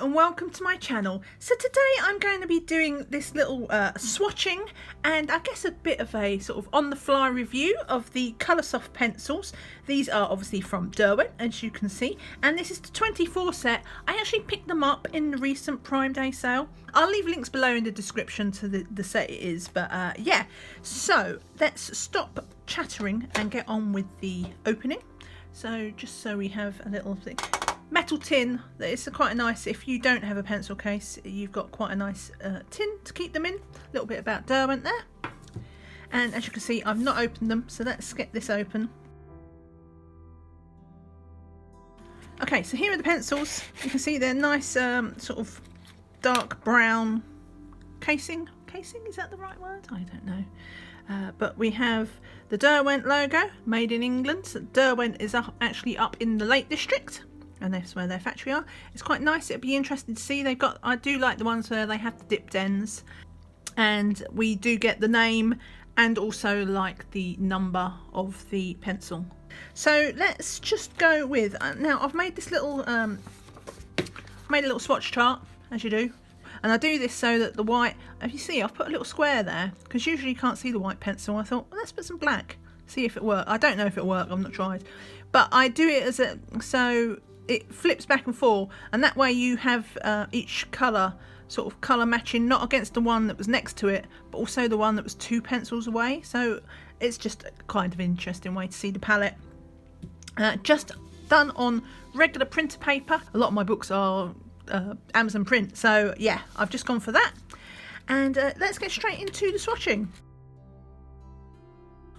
and welcome to my channel. So today I'm going to be doing this little swatching and I guess a bit of a sort of on the fly review of the Coloursoft pencils. These are obviously from Derwent, as you can see, and this is the 24 set. I actually picked them up in the recent Prime Day sale. I'll leave links below in the description to the set it is, but yeah. So let's stop chattering and get on with the opening. So just so we have a little thing. Metal tin. It's quite a nice, if you don't have a pencil case, you've got quite a nice tin to keep them in. A little bit about Derwent there. And as you can see, I've not opened them, so let's get this open. Okay, so here are the pencils. You can see they're nice sort of dark brown casing. Casing, is that the right word? I don't know. But we have the Derwent logo, made in England. So Derwent is actually up in the Lake District, and that's where their factory are. It's quite nice. It'd be interesting to see. They've got, I do like the ones where they have the dipped ends, and we do get the name and also like the number of the pencil. So let's just go with now. I've made this little made a little swatch chart, as you do, and I do this so that the white, if you see, I've put a little square there because usually you can't see the white pencil. I thought, well, let's put some black, see if it works. I don't know if it'll work, I've not tried, but I do it as a, so it flips back and forth, and that way you have each colour sort of colour matching, not against the one that was next to it, but also the one that was 2 pencils away. So it's just a kind of interesting way to see the palette. Just done on regular printer paper. A lot of my books are Amazon print, so yeah, I've just gone for that. And let's get straight into the swatching.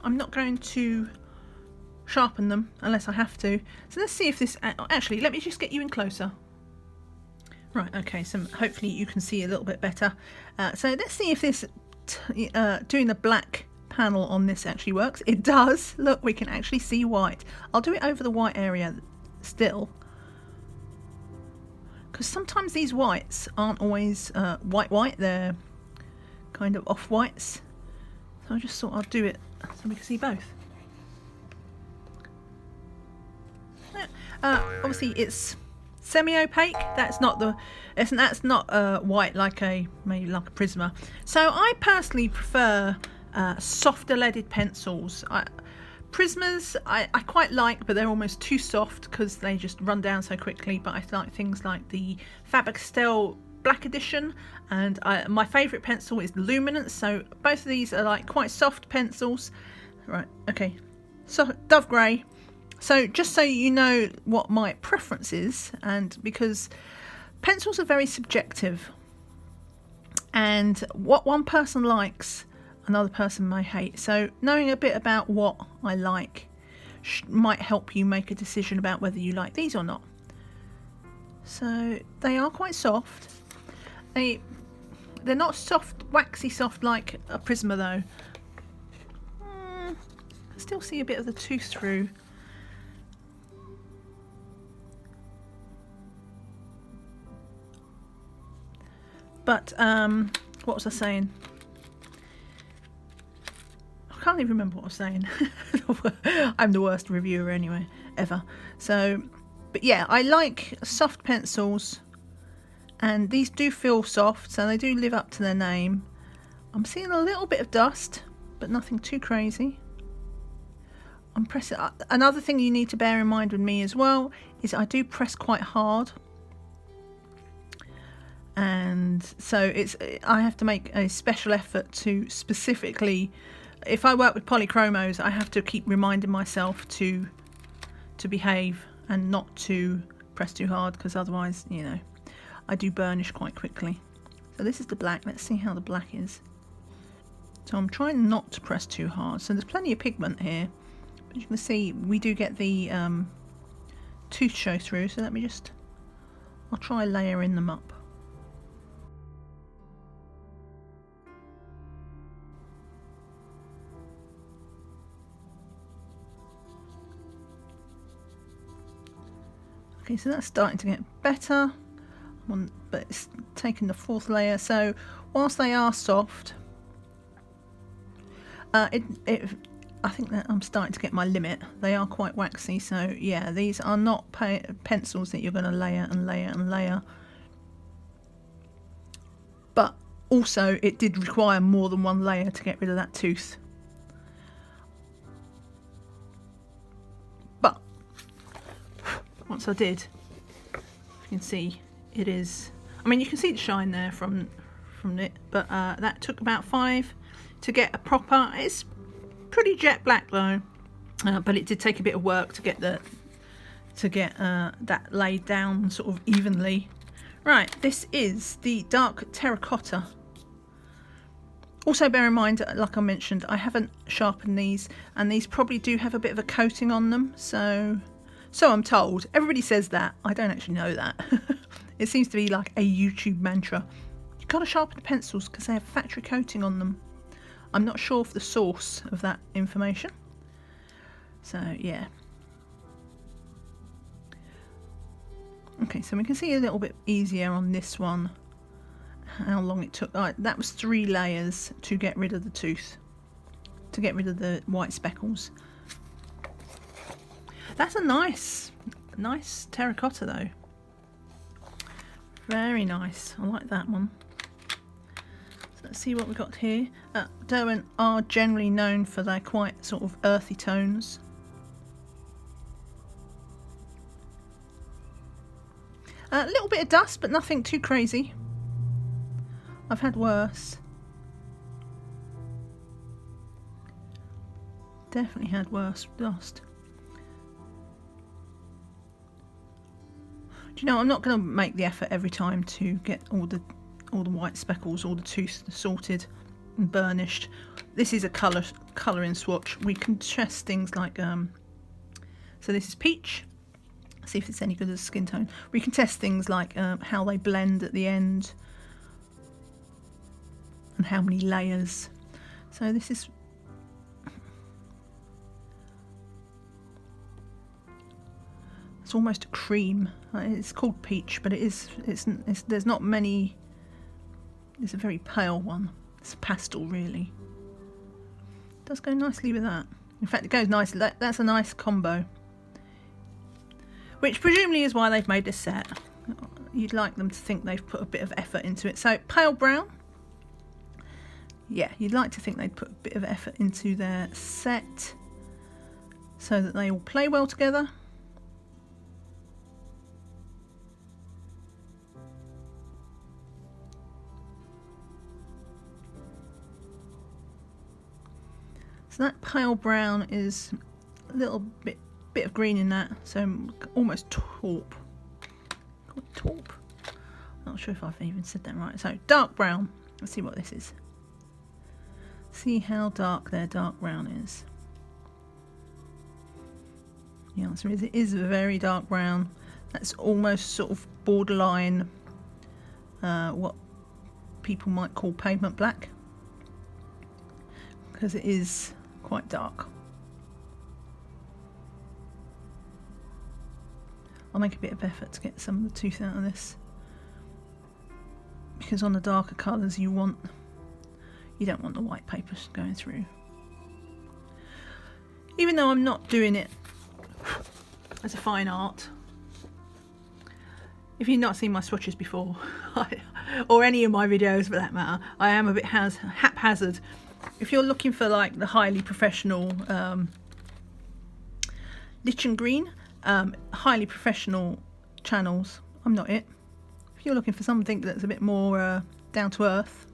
I'm not going to sharpen them unless I have to. So let's see if this, actually, let me just get you in closer. Right, okay, so hopefully you can see a little bit better. So let's see if this, doing the black panel on this actually works. It does. Look, we can actually see white. I'll do it over the white area still, because sometimes these whites aren't always white, they're kind of off whites. So I just thought I'd do it so we can see both. Obviously it's semi-opaque. That's not white like maybe like a Prisma. So I personally prefer softer leaded pencils. Prismas I quite like, but they're almost too soft because they just run down so quickly. But I like things like the Faber-Castell Black Edition, and my favourite pencil is the Luminance. So both of these are like quite soft pencils. Right, okay, so Dove Grey. So just so you know what my preference is, and because pencils are very subjective, and what one person likes, another person may hate. So knowing a bit about what I like might help you make a decision about whether you like these or not. So they are quite soft. They're not soft, waxy soft like a Prisma though. I still see a bit of the tooth through. But what was I saying? I can't even remember what I was saying. I'm the worst reviewer anyway, ever. So, but yeah, I like soft pencils, and these do feel soft, so they do live up to their name. I'm seeing a little bit of dust, but nothing too crazy. I'm pressing. Another thing you need to bear in mind with me as well is I do press quite hard. And so I have to make a special effort to specifically, if I work with polychromos, I have to keep reminding myself to behave and not to press too hard, because otherwise, you know, I do burnish quite quickly. So this is the black. Let's see how the black is. So I'm trying not to press too hard. So there's plenty of pigment here, but you can see we do get the tooth show through. So let me just, I'll try layering them up. Okay, so that's starting to get better, but it's taking the 4th layer. So whilst they are soft, I think that I'm starting to get my limit. They are quite waxy, so yeah, these are not pencils that you're going to layer and layer and layer. Also, it did require more than one layer to get rid of that tooth. But once I did, you can see it is, I mean, you can see the shine there from it, but that took about 5 to get a proper, it's pretty jet black though, but it did take a bit of work to get that laid down sort of evenly. Right, this is the dark terracotta. Also bear in mind, like I mentioned, I haven't sharpened these, and these probably do have a bit of a coating on them, so I'm told. Everybody says that. I don't actually know that. It seems to be like a YouTube mantra. You've got to sharpen the pencils because they have factory coating on them. I'm not sure of the source of that information. So yeah. Okay, so we can see a little bit easier on this one how long it took. That was 3 layers to get rid of the tooth, to get rid of the white speckles. That's a nice terracotta though. Very nice. I like that one. So let's see what we got here. Derwent are generally known for their quite sort of earthy tones. A little bit of dust, but nothing too crazy. I've had worse. Definitely had worse dust. Do you know, I'm not going to make the effort every time to get all the white speckles, all the tooth sorted and burnished. This is a colouring swatch. We can test things like so this is peach. See if it's any good as a skin tone. We can test things like how they blend at the end and how many layers. So this is, it's almost a cream. It's called peach, but it's there's not many. It's a very pale one. It's pastel really. It does go nicely with that. In fact, it goes nicely. That's a nice combo. Which presumably is why they've made this set. You'd like them to think they've put a bit of effort into it. So pale brown. Yeah, you'd like to think they'd put a bit of effort into their set so that they all play well together. So that pale brown is a little bit of green in that, so almost taupe. Taupe? Not sure if I've even said that right. So dark brown. Let's see what this is. See how dark their dark brown is. The answer is it is a very dark brown. That's almost sort of borderline what people might call pavement black, because it is quite dark. I'll make a bit of effort to get some of the tooth out of this, because on the darker colours you don't want the white paper going through. Even though I'm not doing it as a fine art. If you've not seen my swatches before, or any of my videos for that matter, I am a bit haphazard. If you're looking for like the highly professional Lich and Green, highly professional channels, I'm not it. If you're looking for something that's a bit more down to earth,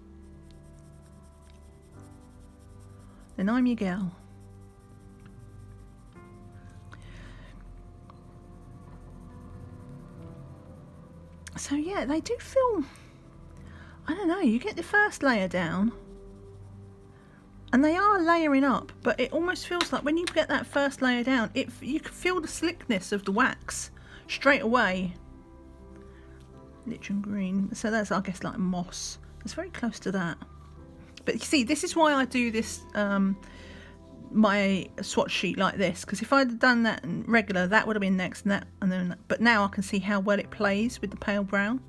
then I'm your gal. So yeah, they do feel, I don't know, you get the first layer down and they are layering up, but it almost feels like when you get that first layer down, you can feel the slickness of the wax straight away. Lich and Green, so that's, I guess, like moss. It's very close to that. But you see, this is why I do this, my swatch sheet like this, because if I'd done that in regular, that would have been next, and then. But now I can see how well it plays with the pale brown.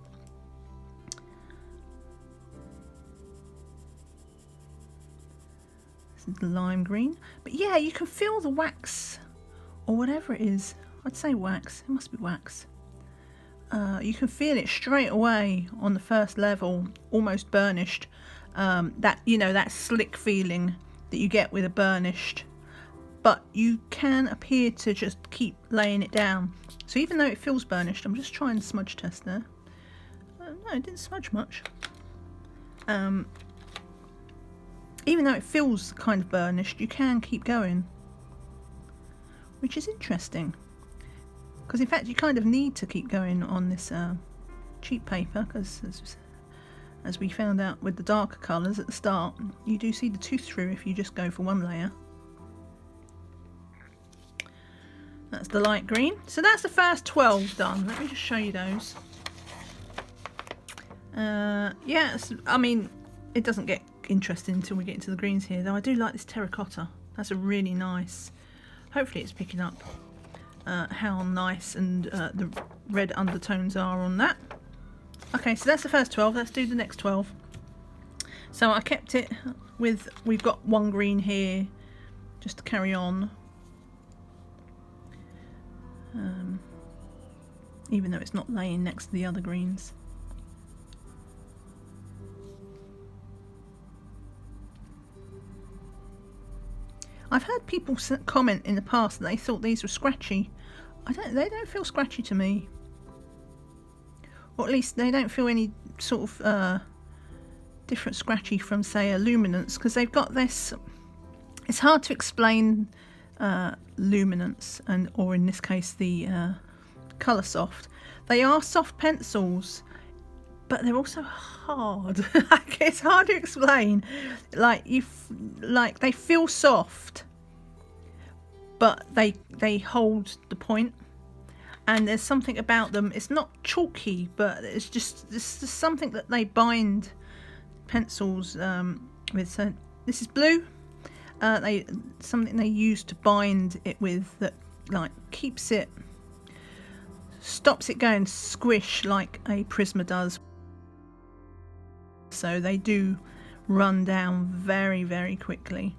This is the lime green. But yeah, you can feel the wax, or whatever it is. I'd say wax. It must be wax. you can feel it straight away on the first level, almost burnished. That, you know, that slick feeling that you get with a burnished, but you can appear to just keep laying it down. So even though it feels burnished, I'm just trying to smudge test there. No, it didn't smudge much. Even though it feels kind of burnished, you can keep going, which is interesting, because in fact you kind of need to keep going on this cheap paper, because as we found out with the darker colours at the start, you do see the tooth through if you just go for one layer. That's the light green. So that's the first 12 done. Let me just show you those. Yes, I mean, it doesn't get interesting until we get into the greens here, though I do like this terracotta. That's a really nice, hopefully it's picking up how nice and the red undertones are on that. Okay, so that's the first 12. Let's do the next 12. So I kept it with, we've got one green here just to carry on, even though it's not laying next to the other greens. I've heard people comment in the past that they thought these were scratchy. They don't feel scratchy to me, or at least they don't feel any sort of different scratchy from, say, a luminance, because they've got this. It's hard to explain luminance, or in this case the Coloursoft. They are soft pencils, but they're also hard. It's hard to explain. Like they feel soft, but they hold the point. And there's something about them. It's not chalky, but it's just something that they bind pencils with. So this is blue. Something they use to bind it with that like keeps it, stops it going squish like a Prisma does. So they do run down very, very quickly.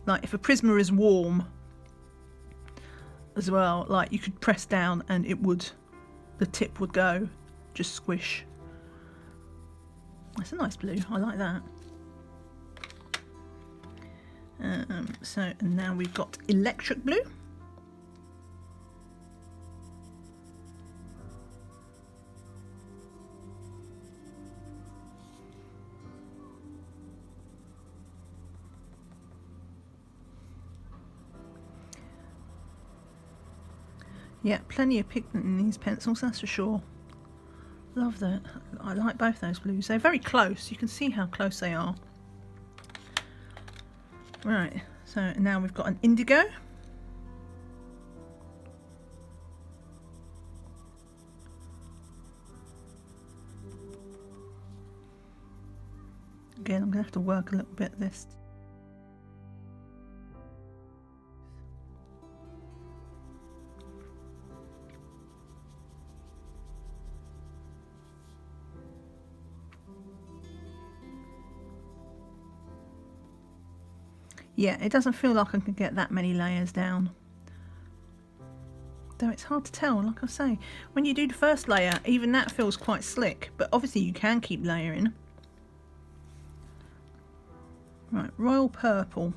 Like if a Prisma is warm as well, like you could press down and the tip would go, just squish. That's a nice blue, I like that. So and now we've got electric blue. Yeah, plenty of pigment in these pencils, that's for sure. Love that. I like both those blues. They're very close. You can see how close they are. Right, so now we've got an indigo. Again, I'm going to have to work a little bit this. Yeah, it doesn't feel like I can get that many layers down. Though it's hard to tell, like I say. When you do the first layer, even that feels quite slick. But obviously you can keep layering. Right, royal purple.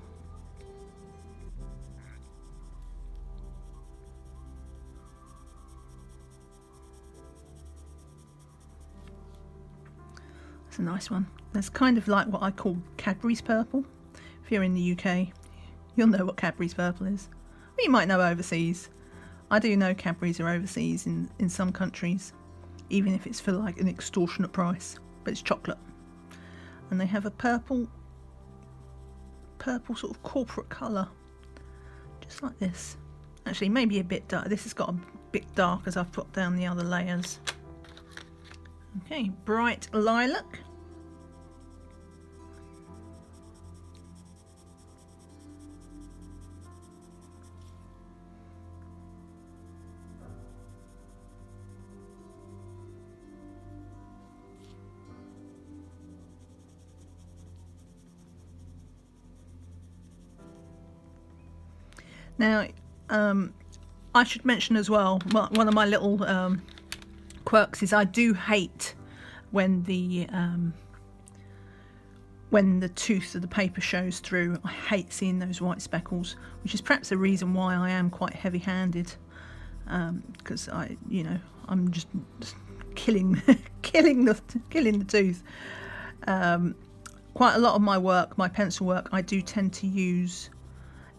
That's a nice one. That's kind of like what I call Cadbury's purple. If you're in the UK, you'll know what Cadbury's purple is. Or you might know overseas. I do know Cadbury's are overseas in some countries, even if it's for like an extortionate price. But it's chocolate. And they have a purple sort of corporate colour. Just like this. Actually, maybe a bit dark. This has got a bit dark as I've put down the other layers. Okay, bright lilac. Now, I should mention as well, one of my little quirks is I do hate when the tooth of the paper shows through. I hate seeing those white speckles, which is perhaps the reason why I am quite heavy-handed, because I'm just killing the tooth. Quite a lot of my work, my pencil work, I do tend to use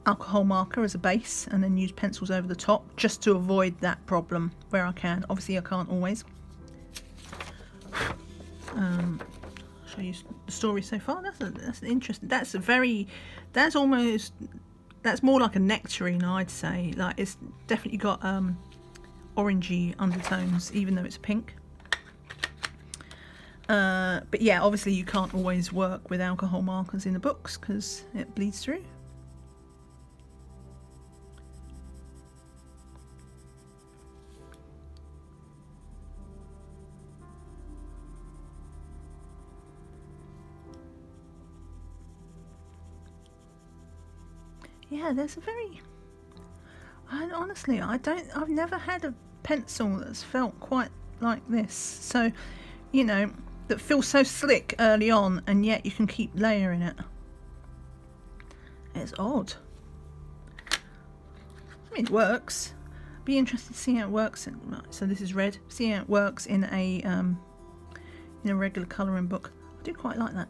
alcohol marker as a base and then use pencils over the top just to avoid that problem where I can. Obviously I can't always. I'll show you the story so far. That's interesting. That's more like a nectarine, I'd say. Like, it's definitely got orangey undertones even though it's pink. But yeah, obviously you can't always work with alcohol markers in the books because it bleeds through. Yeah, there's a very... honestly, I've never had a pencil that's felt quite like this. So, you know, that feels so slick early on and yet you can keep layering it. It's odd. I mean, it works. Be interested to see how it works. Right, so this is red. See how it works in a regular colouring book. I do quite like that.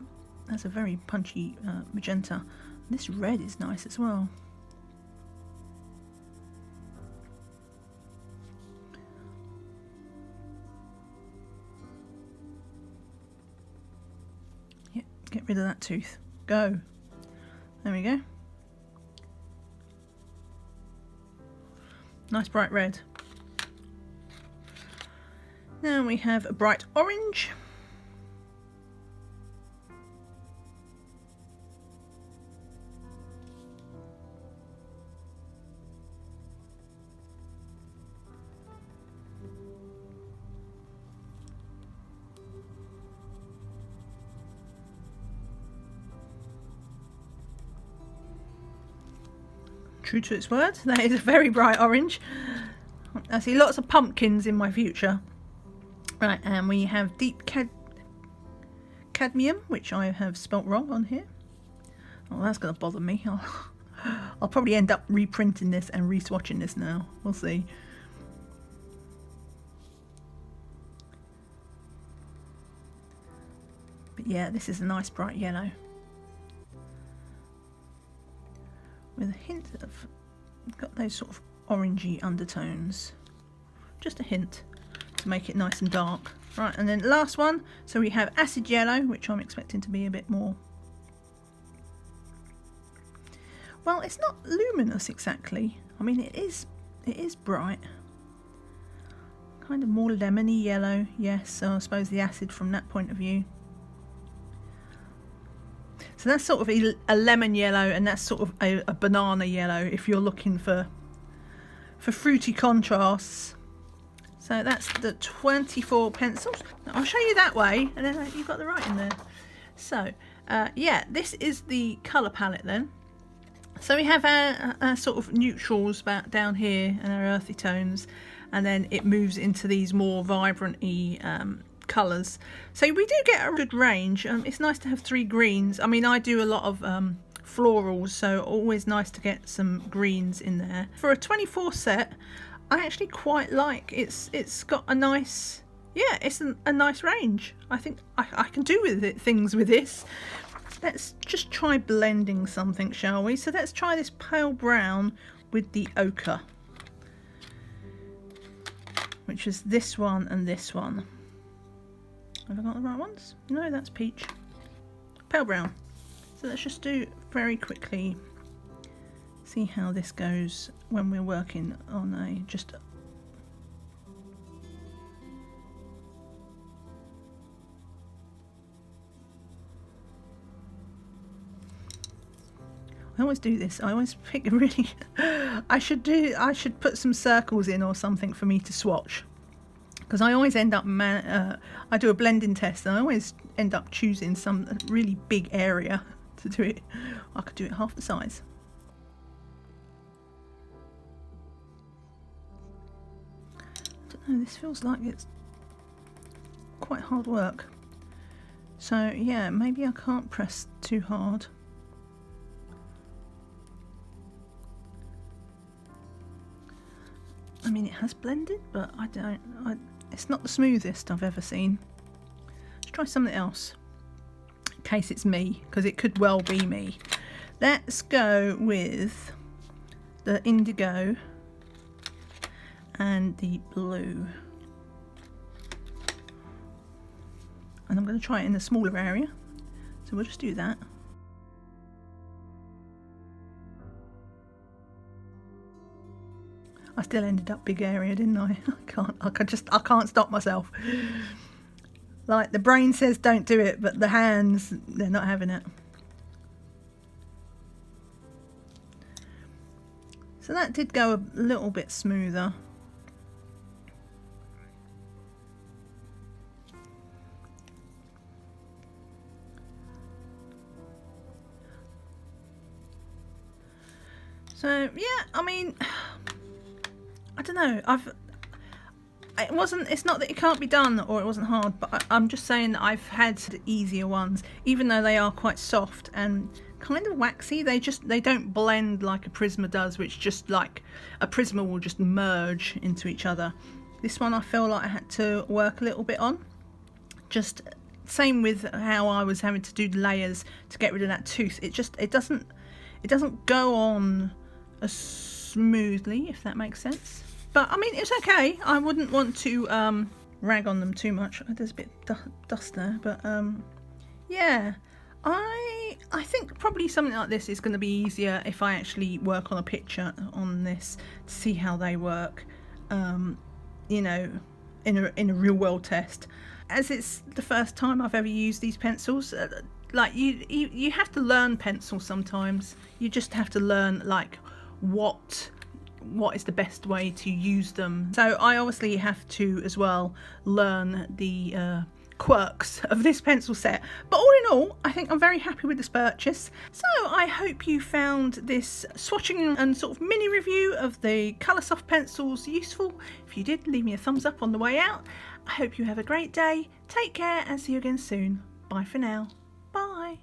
That's a very punchy magenta. This red is nice as well. Yep, get rid of that tooth. Go. There we go. Nice bright red. Now we have a bright orange. True to its word, that is a very bright orange. I see lots of pumpkins in my future. Right, and we have deep cadmium, which I have spelt wrong on here. Oh, that's going to bother me. I'll probably end up reprinting this and re-swatching this now. We'll see. But yeah, this is a nice bright yellow. With a hint of, got those sort of orangey undertones. Just a hint to make it nice and dark. Right, and then last one, so we have acid yellow, which I'm expecting to be a bit more... Well, it's not luminous exactly. I mean, it is bright. Kind of more lemony yellow, yes, so I suppose the acid from that point of view. So that's sort of a lemon yellow, and that's sort of a banana yellow if you're looking for fruity contrasts. So that's the 24 pencils. Now, I'll show you that way, and then you've got the writing there. So yeah, this is the colour palette then. So we have our sort of neutrals about down here and our earthy tones, and then it moves into these more vibrant-y colours. So we do get a good range. It's nice to have 3 greens. I mean, I do a lot of florals, so always nice to get some greens in there. For a 24 set, I actually quite like it's got a nice, yeah, it's a nice range. I think I can do with it things with this. Let's just try blending something, shall we? So let's try this pale brown with the ochre, which is this one and this one. Have I got the right ones? No, that's peach. Pale brown. So let's just do very quickly, see how this goes when we're working on a just... I always do this. I always pick a really... I should put some circles in or something for me to swatch. Because I always end up, I do a blending test and I always end up choosing some really big area to do it. I could do it half the size. I don't know, this feels like it's quite hard work. So yeah, maybe I can't press too hard. I mean, it has blended, but it's not the smoothest I've ever seen. Let's try something else, in case it's me, because it could well be me. Let's go with the indigo and the blue. And I'm going to try it in a smaller area. So we'll just do that. I still ended up big area, didn't I? I can't stop myself. Like, the brain says don't do it, but the hands, they're not having it. So that did go a little bit smoother. So yeah, I mean, I don't know. It's not that it can't be done or it wasn't hard, but I'm just saying that I've had the easier ones, even though they are quite soft and kind of waxy. They don't blend like a Prisma does, which just like a Prisma will just merge into each other. This one I feel like I had to work a little bit on. Just same with how I was having to do layers to get rid of that tooth. It doesn't go on as smoothly, if that makes sense. But I mean, it's okay. I wouldn't want to rag on them too much. There's a bit dust there, but yeah, I think probably something like this is going to be easier if I actually work on a picture on this to see how they work, you know, in a real world test. As it's the first time I've ever used these pencils, like you have to learn pencils sometimes. You just have to learn like what is the best way to use them. So I obviously have to as well learn the quirks of this pencil set, but all in all I think I'm very happy with this purchase. So I hope you found this swatching and sort of mini review of the Coloursoft pencils useful. If you did, leave me a thumbs up on the way out. I hope you have a great day, take care and see you again soon. Bye for now. Bye.